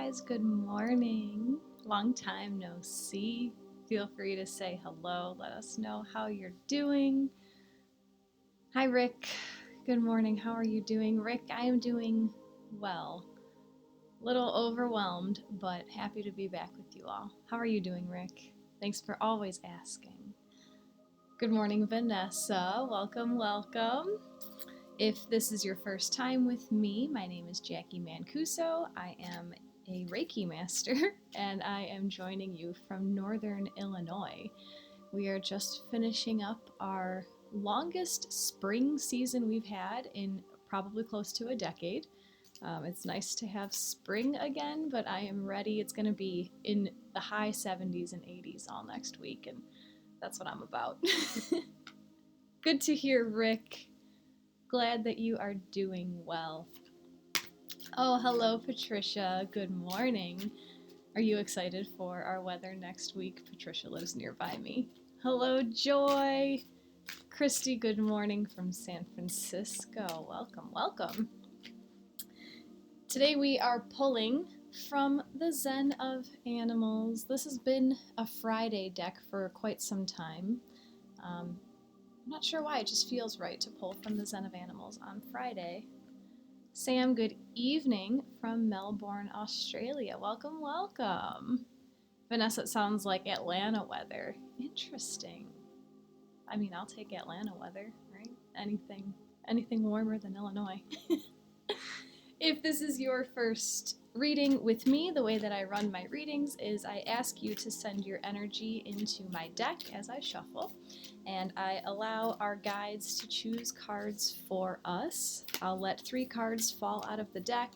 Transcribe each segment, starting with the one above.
guys, good morning. Long time no see. Feel free to say hello. Let us know how you're doing. Hi, Rick. Good morning. How are you doing? Rick, I am doing well. Little overwhelmed, but happy to be back with you all. How are you doing, Rick? Thanks for always asking. Good morning, Vanessa. Welcome, welcome. If this is your first time with me, my name is Jacqui Mancuso. I am a Reiki master, and I am joining you from Northern Illinois. We are just finishing up our longest spring season we've had in probably close to a decade. It's nice to have spring again, but I am ready. It's going to be in the high 70s and 80s all next week, and that's what I'm about. Good to hear, Rick. Glad that you are doing well. Oh, hello, Patricia. Good morning. Are you excited for our weather next week? Patricia lives nearby me. Hello, Joy. Christy, good morning from San Francisco. Welcome, welcome. Today we are pulling from the Zen of Animals. This has been a Friday deck for quite some time. I'm not sure why, it just feels right to pull from the Zen of Animals on Friday. Sam, good evening from Melbourne, Australia. Welcome, welcome. Vanessa, it sounds like Atlanta weather. Interesting. I mean, I'll take Atlanta weather, right? Anything warmer than Illinois. If this is your first reading with me, the way that I run my readings is I ask you to send your energy into my deck as I shuffle, and I allow our guides to choose cards for us. I'll let 3 cards fall out of the deck,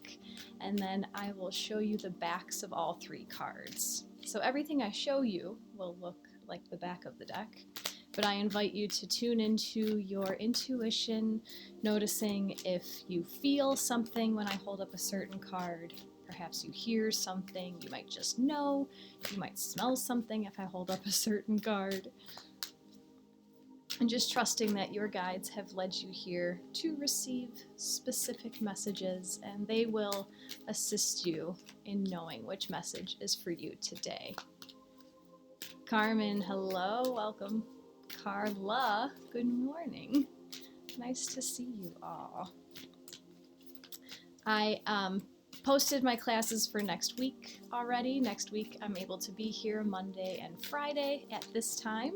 and then I will show you the backs of all 3 cards. So everything I show you will look like the back of the deck, but I invite you to tune into your intuition, noticing if you feel something when I hold up a certain card. Perhaps you hear something, you might just know, you might smell something if I hold up a certain card. And just trusting that your guides have led you here to receive specific messages, and they will assist you in knowing which message is for you today. Carmen, hello, welcome. Carla, good morning. Nice to see you all. I posted my classes for next week already. Next week I'm able to be here Monday and Friday at this time.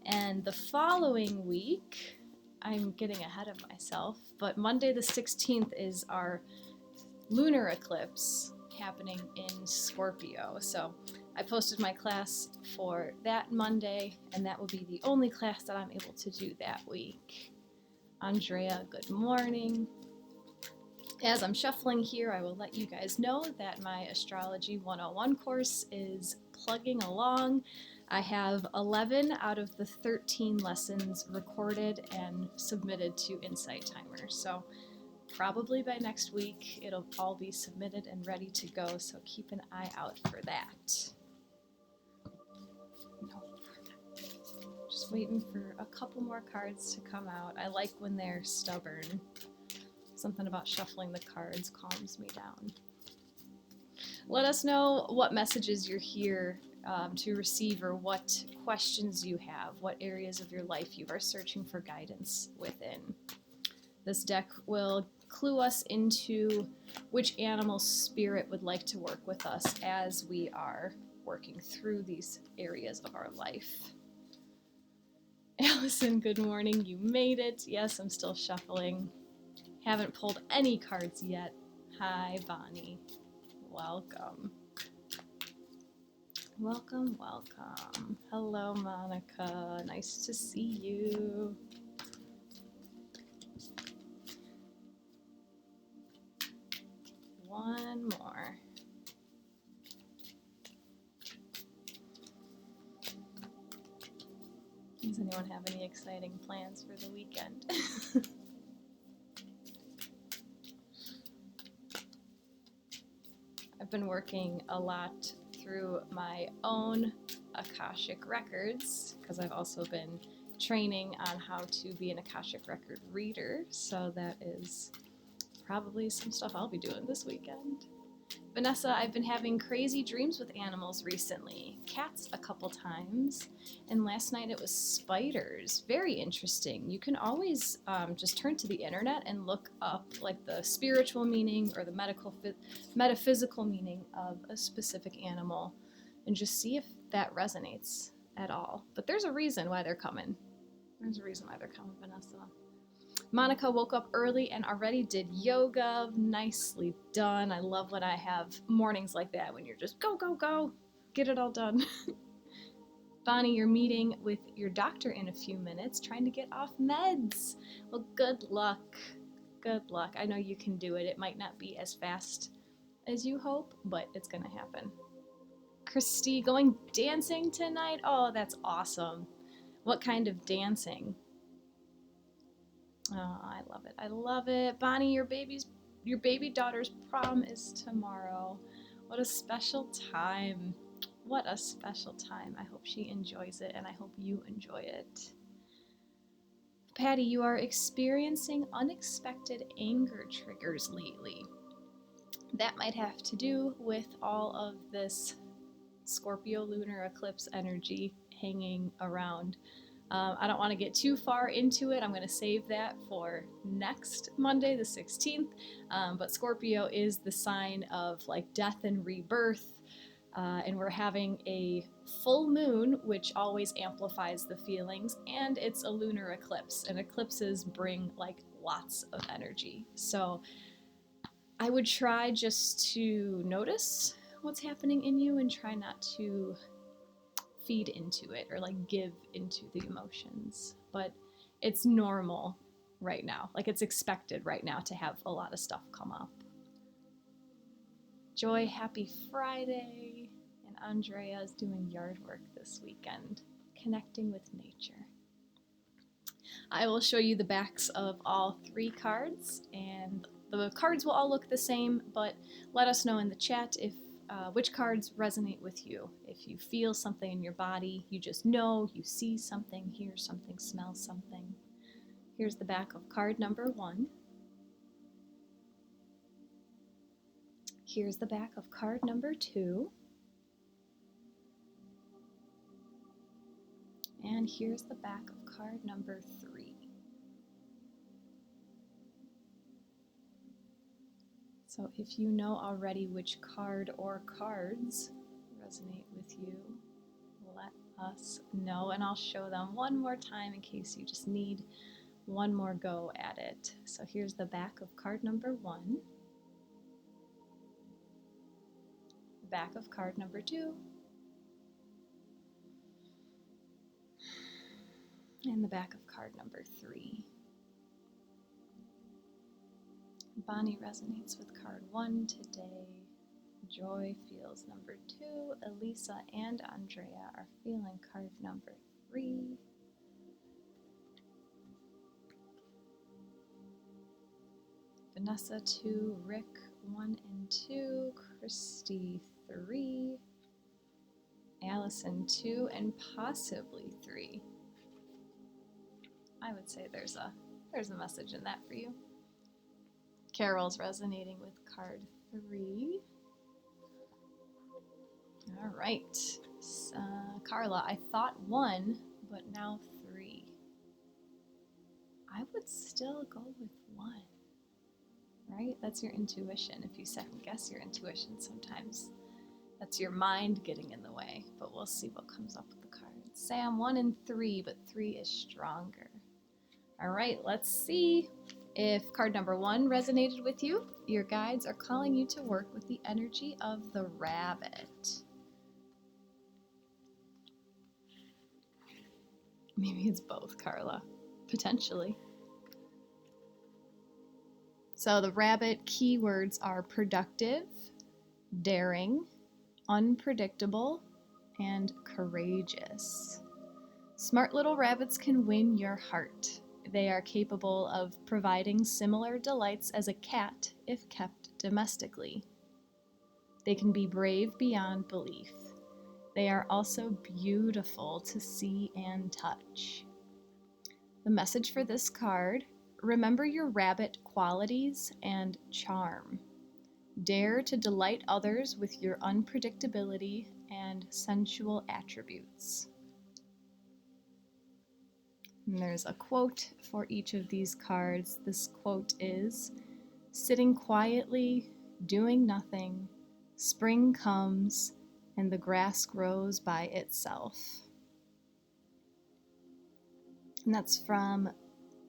And the following week, I'm getting ahead of myself, but Monday the 16th is our lunar eclipse happening in Scorpio. So I posted my class for that Monday, and that will be the only class that I'm able to do that week. Andrea, good morning. As I'm shuffling here, I will let you guys know that my Astrology 101 course is plugging along. I have 11 out of the 13 lessons recorded and submitted to Insight Timer. So probably by next week, it'll all be submitted and ready to go, so keep an eye out for that. Just waiting for a couple more cards to come out. I like when they're stubborn. Something about shuffling the cards calms me down. Let us know what messages you're here to receive, or what questions you have, what areas of your life you are searching for guidance within. This deck will clue us into which animal spirit would like to work with us as we are working through these areas of our life. Allison, good morning. You made it. Yes, I'm still shuffling. Haven't pulled any cards yet. Hi, Bonnie. Welcome. Welcome, welcome. Hello, Monica. Nice to see you. One more. Does anyone have any exciting plans for the weekend? I've been working a lot through my own Akashic records, because I've also been training on how to be an Akashic record reader, so that is probably some stuff I'll be doing this weekend. Vanessa, I've been having crazy dreams with animals recently. Cats a couple times, and last night it was spiders. Very interesting. You can always just turn to the internet and look up like the spiritual meaning or the metaphysical meaning of a specific animal and just see if that resonates at all. But there's a reason why they're coming. There's a reason why they're coming, Vanessa. Monica woke up early and already did yoga. Nicely done. I love when I have mornings like that when you're just go, go, go. Get it all done. Bonnie, you're meeting with your doctor in a few minutes, trying to get off meds. Well, good luck. Good luck. I know you can do it. It might not be as fast as you hope, but it's going to happen. Christy, going dancing tonight? Oh, that's awesome. What kind of dancing? Oh, I love it. I love it. Bonnie, your baby daughter's prom is tomorrow. What a special time. What a special time. I hope she enjoys it and I hope you enjoy it. Patty, you are experiencing unexpected anger triggers lately. That might have to do with all of this Scorpio lunar eclipse energy hanging around. I don't want to get too far into it. I'm going to save that for next Monday, the 16th. But Scorpio is the sign of like death and rebirth. And we're having a full moon, which always amplifies the feelings. And it's a lunar eclipse. And eclipses bring like lots of energy. So I would try just to notice what's happening in you and try not to feed into it or like give into the emotions. But it's normal right now. Like it's expected right now to have a lot of stuff come up. Joy, happy Friday. And Andrea is doing yard work this weekend, connecting with nature. I will show you the backs of all 3 cards, and the cards will all look the same, but let us know in the chat if which cards resonate with you. If you feel something in your body, you just know, you see something, hear something, smell something. Here's the back of card number 1. Here's the back of card number 2. And here's the back of card number 3. So if you know already which card or cards resonate with you, let us know, and I'll show them one more time in case you just need one more go at it. So here's the back of card number 1, the back of card number 2, and the back of card number 3. Bonnie resonates with card 1 today. Joy feels number 2. Elisa and Andrea are feeling card number 3. Vanessa 2, Rick 1 and 2, Christy 3, Allison 2, and possibly 3. I would say there's a message in that for you. Carol's resonating with card 3. All right. Carla, I thought 1, but now 3. I would still go with 1, right? That's your intuition. If you second guess your intuition, sometimes that's your mind getting in the way, but we'll see what comes up with the cards. Sam, 1 and 3, but 3 is stronger. All right, let's see. If card number 1 resonated with you, your guides are calling you to work with the energy of the rabbit. Maybe it's both, Carla. Potentially. So the rabbit keywords are productive, daring, unpredictable, and courageous. Smart little rabbits can win your heart. They are capable of providing similar delights as a cat if kept domestically. They can be brave beyond belief. They are also beautiful to see and touch. The message for this card: remember your rabbit qualities and charm. Dare to delight others with your unpredictability and sensual attributes. And there's a quote for each of these cards. This quote is, "Sitting quietly, doing nothing, spring comes and the grass grows by itself." And that's from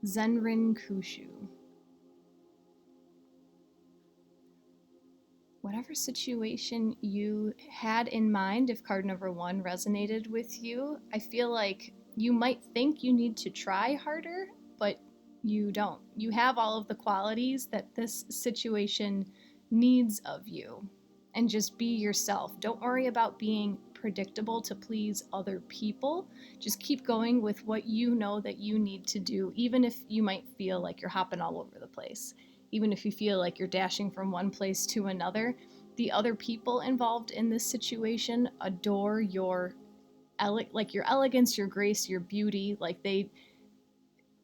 Zenrin Kushu. Whatever situation you had in mind, if card number 1 resonated with you, I feel like you might think you need to try harder, but you don't. You have all of the qualities that this situation needs of you. And just be yourself. Don't worry about being predictable to please other people. Just keep going with what you know that you need to do, even if you might feel like you're hopping all over the place. Even if you feel like you're dashing from one place to another, the other people involved in this situation adore your your elegance, your grace, your beauty. Like, they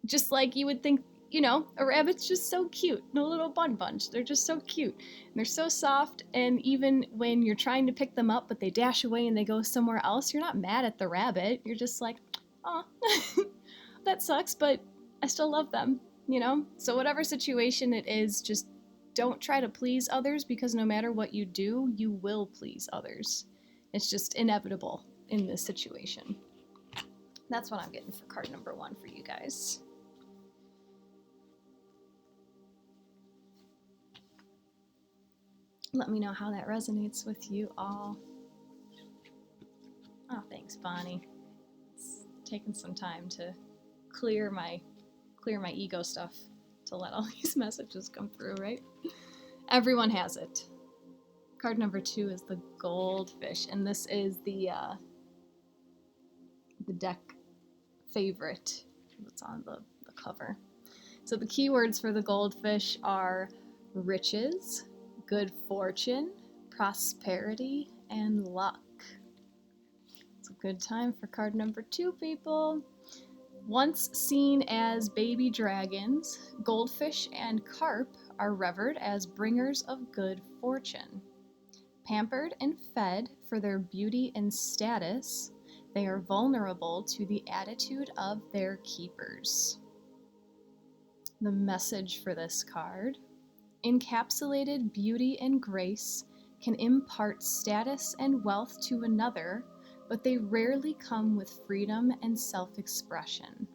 just, like you would think, a rabbit's just so cute. No little bun bunch. They're just so cute. And they're so soft, and even when you're trying to pick them up but they dash away and they go somewhere else, you're not mad at the rabbit. You're just like, "Aw, that sucks, but I still love them." So whatever situation it is, just don't try to please others, because no matter what you do, you will please others. It's just inevitable in this situation. That's what I'm getting for card number 1 for you guys. Let me know how that resonates with you all. Oh, thanks, Bonnie. It's taken some time to clear my ego stuff to let all these messages come through, right? Everyone has it. Card number 2 is the goldfish, and this is the deck favorite that's on the cover. So the keywords for the goldfish are riches, good fortune, prosperity, and luck. It's a good time for card number 2, people. Once seen as baby dragons, goldfish and carp are revered as bringers of good fortune. Pampered and fed for their beauty and status, they are vulnerable to the attitude of their keepers. The message for this card: encapsulated beauty and grace can impart status and wealth to another, but they rarely come with freedom and self-expression.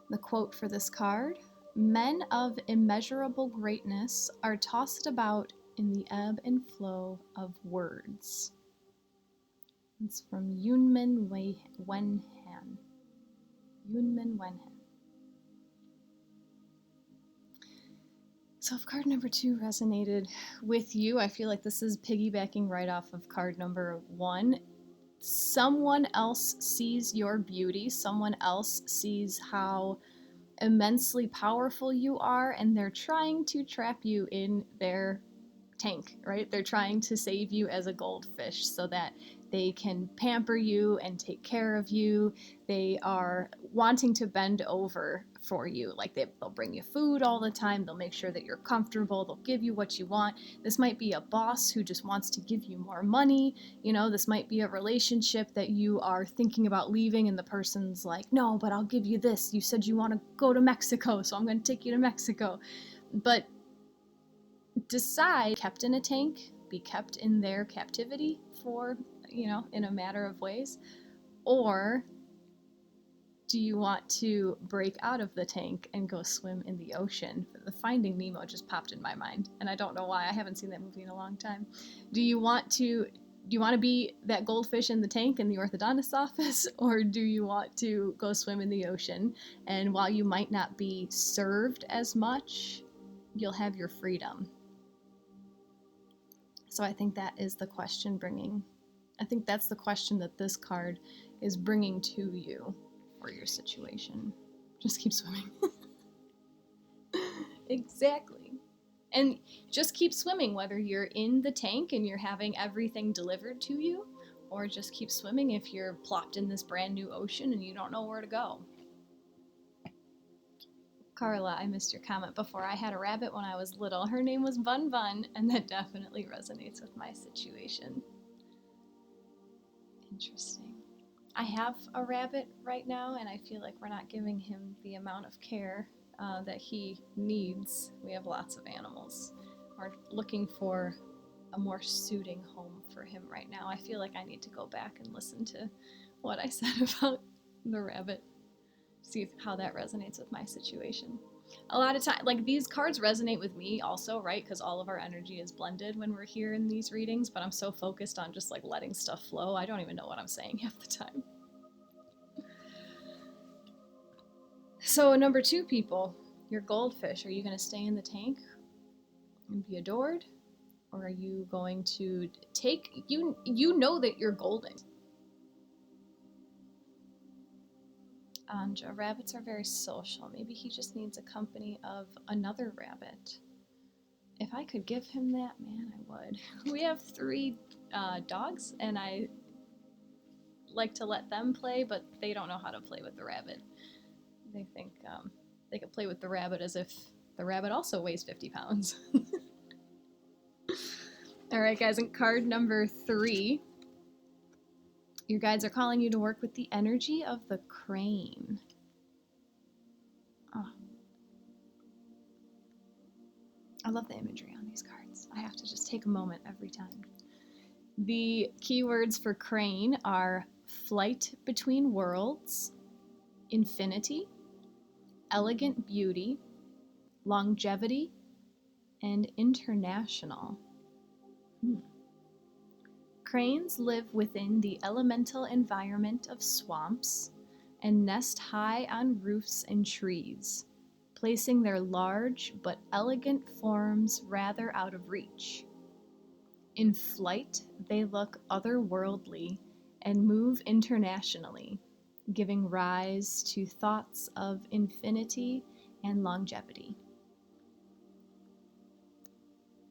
The quote for this card: men of immeasurable greatness are tossed about in the ebb and flow of words. It's from Yunmin Wenhan. Yunmin Wenhan. So if card number 2 resonated with you, I feel like this is piggybacking right off of card number 1. Someone else sees your beauty. Someone else sees how immensely powerful you are, and they're trying to trap you in their tank, right? They're trying to save you as a goldfish so that they can pamper you and take care of you. They are wanting to bend over for you. Like, they'll bring you food all the time. They'll make sure that you're comfortable. They'll give you what you want. This might be a boss who just wants to give you more money. This might be a relationship that you are thinking about leaving, and the person's like, "No, but I'll give you this. You said you want to go to Mexico, so I'm going to take you to Mexico." But decide, kept in a tank, be kept in their captivity for, in a matter of ways, or do you want to break out of the tank and go swim in the ocean? The Finding Nemo just popped in my mind, and I don't know why. I haven't seen that movie in a long time. Do you want to be that goldfish in the tank in the orthodontist's office, or do you want to go swim in the ocean? And while you might not be served as much, you'll have your freedom. So I think that is the question I think that's the question that this card is bringing to you for your situation. Just keep swimming. Exactly. And just keep swimming, whether you're in the tank and you're having everything delivered to you, or just keep swimming if you're plopped in this brand new ocean and you don't know where to go. Carla, I missed your comment before. I had a rabbit when I was little. Her name was Bun Bun, and that definitely resonates with my situation. Interesting. I have a rabbit right now, and I feel like we're not giving him the amount of care that he needs. We have lots of animals. We're looking for a more suiting home for him right now. I feel like I need to go back and listen to what I said about the rabbit, see how that resonates with my situation. A lot of time, like, these cards resonate with me also, right? Because all of our energy is blended when we're here in these readings, but I'm so focused on just like letting stuff flow, I don't even know what I'm saying half the time. So number 2, people, your goldfish, are you going to stay in the tank and be adored? Or are you going to take, you know that you're golden. Anja, rabbits are very social. Maybe he just needs a company of another rabbit. If I could give him that, man, I would. We have 3 dogs, and I like to let them play, but they don't know how to play with the rabbit. They think they could play with the rabbit as if the rabbit also weighs 50 pounds. All right, guys, and card number 3. Your guides are calling you to work with the energy of the crane. Oh. I love the imagery on these cards. I have to just take a moment every time. The keywords for crane are flight between worlds, infinity, elegant beauty, longevity, and international. Cranes live within the elemental environment of swamps and nest high on roofs and trees, placing their large but elegant forms rather out of reach. In flight, they look otherworldly and move internationally, giving rise to thoughts of infinity and longevity.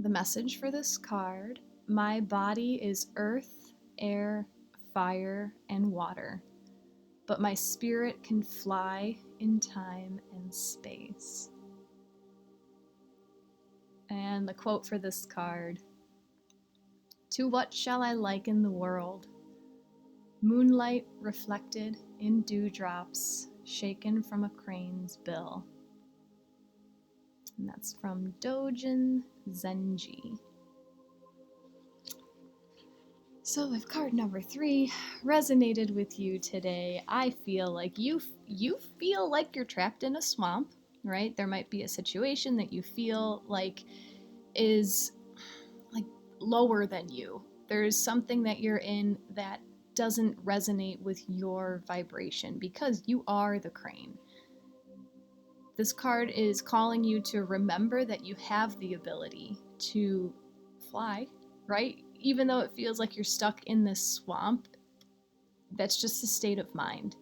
The message for this card: my body is earth, air, fire, and water, but my spirit can fly in time and space. And the quote for this card: to what shall I liken the world? Moonlight reflected in dewdrops shaken from a crane's bill. And that's from Dojin Zenji. So if card number 3 resonated with you today, I feel like you feel like you're trapped in a swamp, right? There might be a situation that you feel like is like lower than you. There's something that you're in that doesn't resonate with your vibration because you are the crane. This card is calling you to remember that you have the ability to fly, right? Even though it feels like you're stuck in this swamp, that's just a state of mind.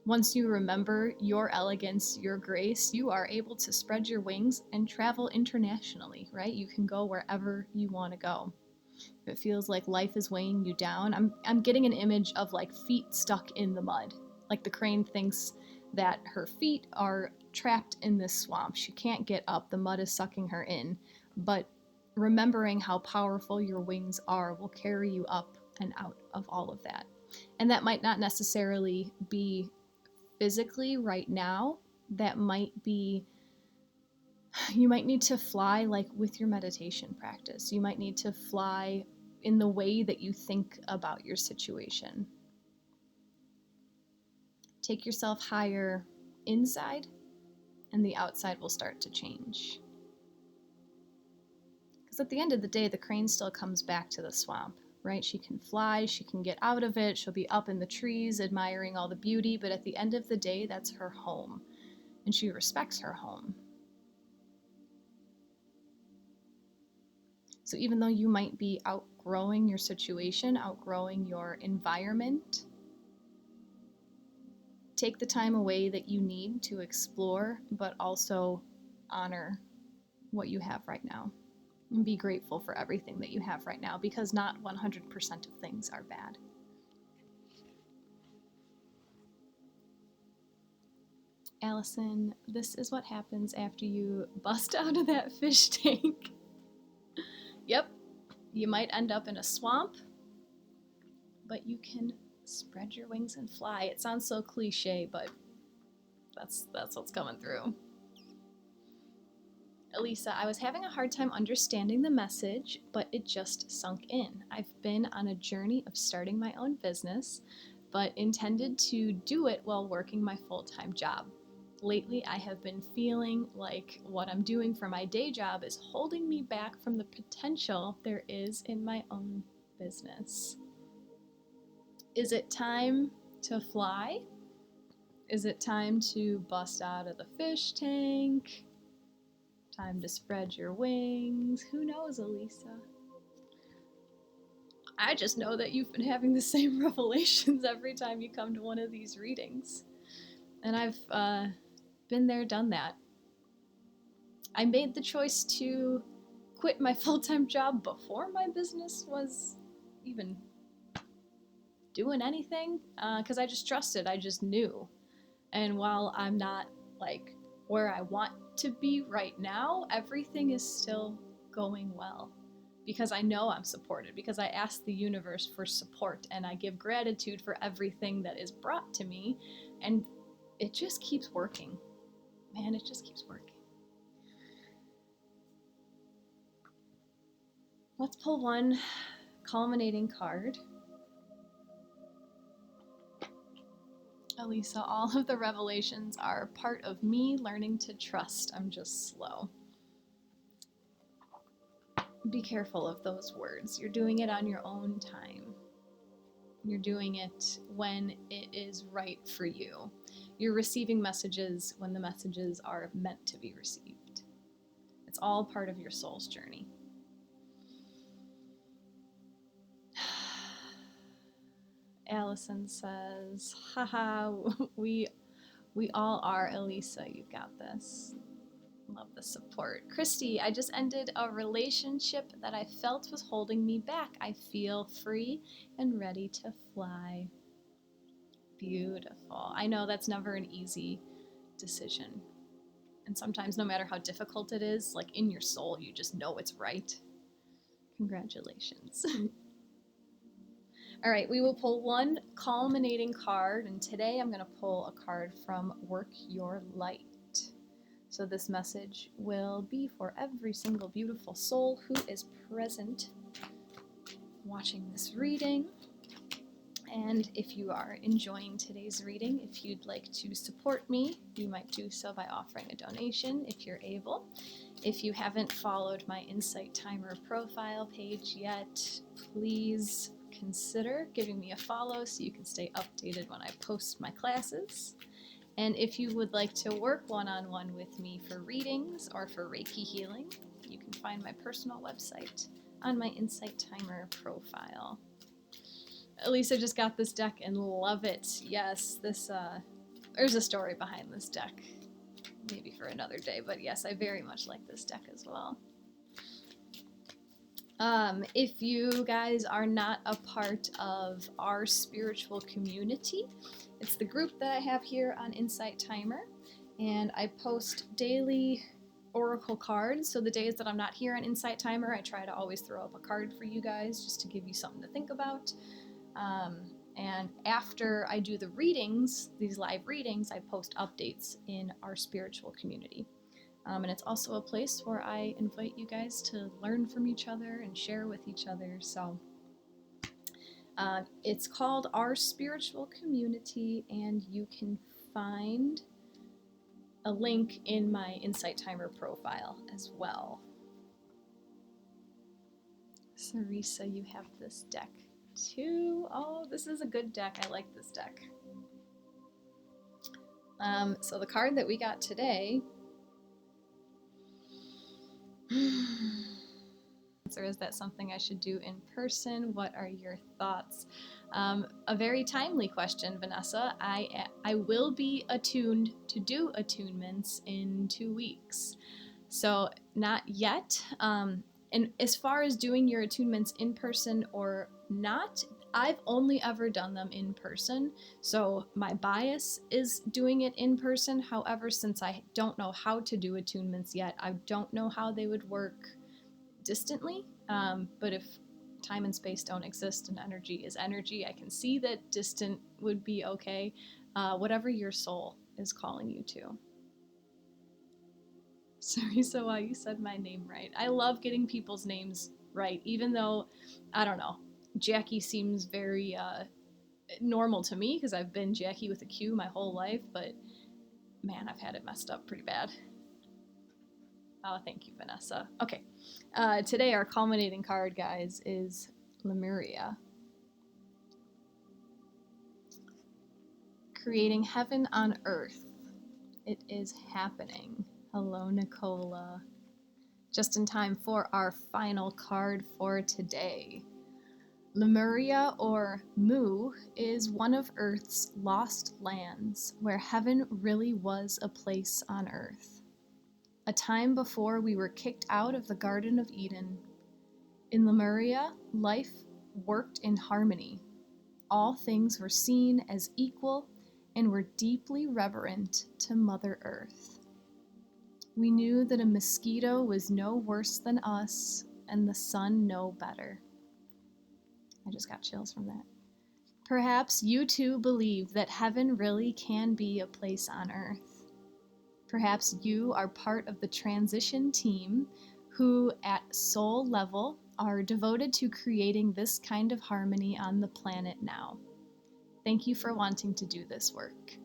Once you remember your elegance, your grace, you are able to spread your wings and travel internationally, right? You can go wherever you want to go. If it feels like life is weighing you down, I'm getting an image of like feet stuck in the mud. Like the crane thinks that her feet are trapped in this swamp. She can't get up. The mud is sucking her in. But remembering how powerful your wings are will carry you up and out of all of that. And that might not necessarily be physically right now. That might be, you might need to fly like with your meditation practice. You might need to fly in the way that you think about your situation. Take yourself higher inside, and the outside will start to change. Because at the end of the day, the crane still comes back to the swamp, right? She can fly, she can get out of it, she'll be up in the trees admiring all the beauty, but at the end of the day, that's her home, and she respects her home. So even though you might be outgrowing your situation, outgrowing your environment, take the time away that you need to explore, but also honor what you have right now. And be grateful for everything that you have right now, because not 100% of things are bad. Allison, this is what happens after you bust out of that fish tank. Yep, you might end up in a swamp, but you can spread your wings and fly. It sounds so cliche, but that's what's coming through. Elisa, I was having a hard time understanding the message, but it just sunk in. I've been on a journey of starting my own business, but intended to do it while working my full-time job. Lately, I have been feeling like what I'm doing for my day job is holding me back from the potential there is in my own business. Is it time to fly? Is it time to bust out of the fish tank? Time to spread your wings? Who knows, Elisa? I just know that you've been having the same revelations every time you come to one of these readings. And I've been there, done that. I made the choice to quit my full-time job before my business was even doing anything, because I just trusted, I just knew. And while I'm not like where I want to be right now, everything is still going well because I know I'm supported, because I ask the universe for support and I give gratitude for everything that is brought to me, and it just keeps working. Man, it just keeps working. Let's pull one culminating card. Elisa, all of the revelations are part of me learning to trust. I'm just slow. Be careful of those words. You're doing it on your own time. You're doing it when it is right for you. You're receiving messages when the messages are meant to be received. It's all part of your soul's journey. Allison says, haha, we all are, Elisa, you got this. Love the support. Christy, I just ended a relationship that I felt was holding me back. I feel free and ready to fly. Beautiful. I know that's never an easy decision. And sometimes no matter how difficult it is, like in your soul, you just know it's right. Congratulations. All right, we will pull one culminating card, and today I'm going to pull a card from Work Your Light. So this message will be for every single beautiful soul who is present watching this reading. And if you are enjoying today's reading, if you'd like to support me, you might do so by offering a donation if you're able. If you haven't followed my Insight Timer profile page yet, please consider giving me a follow so you can stay updated when I post my classes. And if you would like to work one-on-one with me for readings or for Reiki healing, you can find my personal website on my Insight Timer profile. Elisa just got this deck and love it. Yes, there's a story behind this deck, maybe for another day, but yes, I very much like this deck as well. If you guys are not a part of our spiritual community, it's the group that I have here on Insight Timer, and I post daily oracle cards. So the days that I'm not here on Insight Timer, I try to always throw up a card for you guys just to give you something to think about. And after I do the readings, these live readings, I post updates in our spiritual community. And it's also a place where I invite you guys to learn from each other and share with each other. So it's called Our Spiritual Community, and you can find a link in my Insight Timer profile as well. Sarisa, you have this deck too. Oh, this is a good deck. I like this deck. So the card that we got today or is that something I should do in person? What are your thoughts? A very timely question, Vanessa. I will be attuned to do attunements in 2 weeks. So not yet. And as far as doing your attunements in person or not, I've only ever done them in person, so my bias is doing it in person. However, since I don't know how to do attunements yet, I don't know how they would work distantly. But if time and space don't exist and energy is energy, I can see that distant would be okay. Whatever your soul is calling you to. Sorry, so you said my name right. I love getting people's names right, even though, I don't know, Jacqui seems very normal to me because I've been Jacqui with a Q my whole life, but man, I've had it messed up pretty bad. Oh, thank you, Vanessa. Okay, today our culminating card, guys, is Lemuria. Creating heaven on earth. It is happening. Hello, Nicola. Just in time for our final card for today. Lemuria, or Mu, is one of Earth's lost lands where heaven really was a place on Earth. A time before we were kicked out of the Garden of Eden. In Lemuria, life worked in harmony. All things were seen as equal and were deeply reverent to Mother Earth. We knew that a mosquito was no worse than us and the sun no better. I just got chills from that. Perhaps you too believe that heaven really can be a place on earth. Perhaps you are part of the transition team who, at soul level, are devoted to creating this kind of harmony on the planet now. Thank you for wanting to do this work.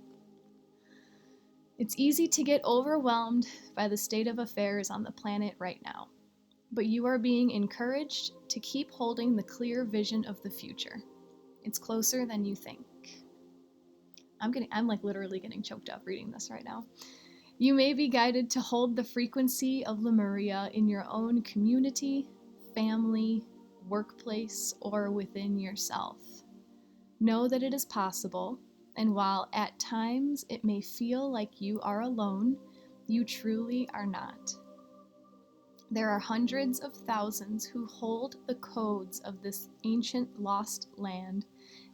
It's easy to get overwhelmed by the state of affairs on the planet right now, but you are being encouraged to keep holding the clear vision of the future. It's closer than you think. I'm like literally getting choked up reading this right now. You may be guided to hold the frequency of Lemuria in your own community, family, workplace, or within yourself. Know that it is possible, and while at times it may feel like you are alone, you truly are not. There are hundreds of thousands who hold the codes of this ancient lost land,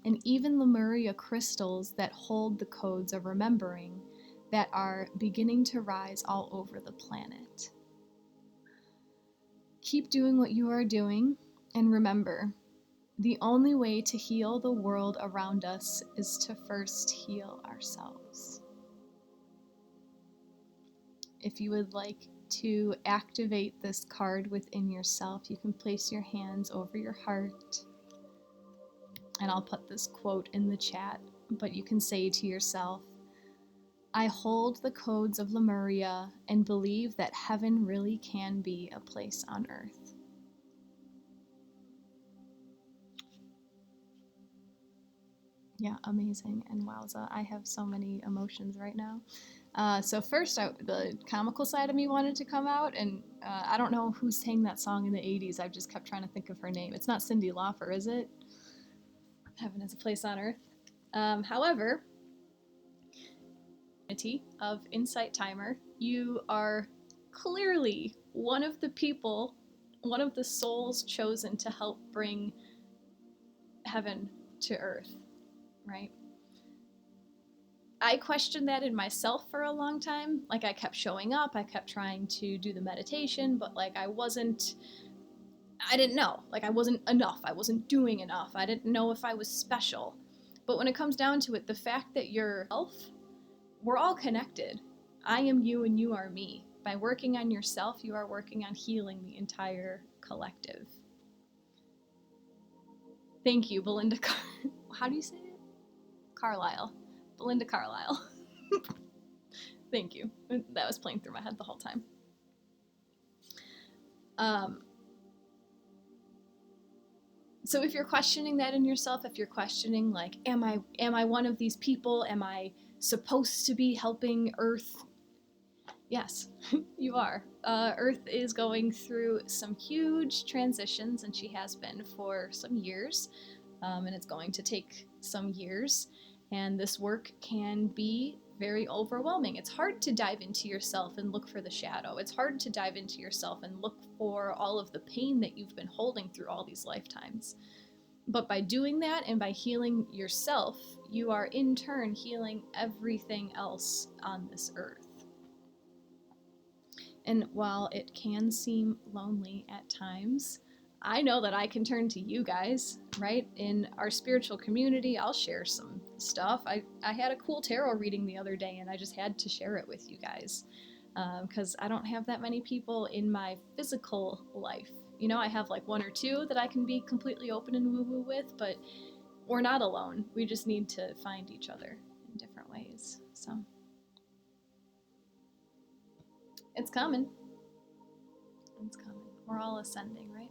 and even Lemuria crystals that hold the codes of remembering that are beginning to rise all over the planet. Keep doing what you are doing, and remember, the only way to heal the world around us is to first heal ourselves. If you would like to activate this card within yourself, you can place your hands over your heart, and I'll put this quote in the chat, but you can say to yourself, I hold the codes of Lemuria and believe that heaven really can be a place on earth. Yeah, amazing. And wowza, I have so many emotions right now. So first, the comical side of me wanted to come out, and I don't know who sang that song in the 80s. I've just kept trying to think of her name. It's not Cyndi Lauper, is it? Heaven is a place on earth. However, of Insight Timer, you are clearly one of the people, one of the souls chosen to help bring heaven to earth, right? I questioned that in myself for a long time. Like, I kept showing up, I kept trying to do the meditation, but like I didn't know. Like, I wasn't enough, I wasn't doing enough, I didn't know if I was special. But when it comes down to it, the fact that you're self, we're all connected. I am you and you are me. By working on yourself, you are working on healing the entire collective. Thank you, Belinda. How do you say it? Carlisle. Belinda Carlisle. Thank you. That was playing through my head the whole time. So if you're questioning that in yourself, if you're questioning like, am I one of these people? Am I supposed to be helping Earth? Yes, you are. Earth is going through some huge transitions, and she has been for some years, and it's going to take some years, and this work can be very overwhelming. It's hard to dive into yourself and look for the shadow. It's hard to dive into yourself and look for all of the pain that you've been holding through all these lifetimes. But by doing that and by healing yourself, you are in turn healing everything else on this earth. And while it can seem lonely at times, I know that I can turn to you guys, right? In our spiritual community, I'll share some stuff. I had a cool tarot reading the other day and I just had to share it with you guys because I don't have that many people in my physical life. You know, I have like one or two that I can be completely open and woo woo with, but we're not alone. We just need to find each other in different ways. So it's coming. It's coming. We're all ascending, right?